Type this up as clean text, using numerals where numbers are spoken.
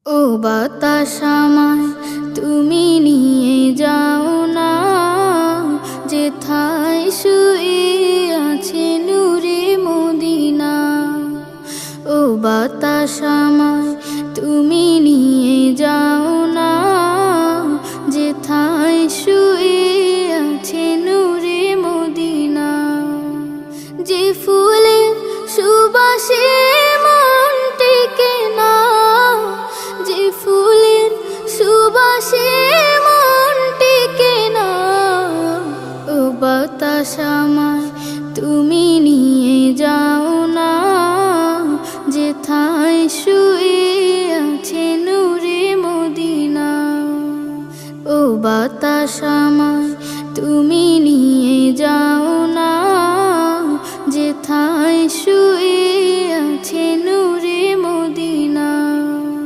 ও বাতাস আমায় তুমি নিয়ে যাও না, যেথায় শুয়ে আছে নূরে মদিনা। ও বাতাস আমায় তুমি নিয়ে যাও না, যেথায় শুয়ে আছে নূরে মদিনা। যে ফুলের সুবাসে মন টেকে না, যে ফুলের সুবাসে মন টেকে না। ও বাতাস আমায় তুমি নিয়ে যাও না, যেথায় শুয়ে আছে নূরে মদিনা। ও বাতাস আমায় তুমি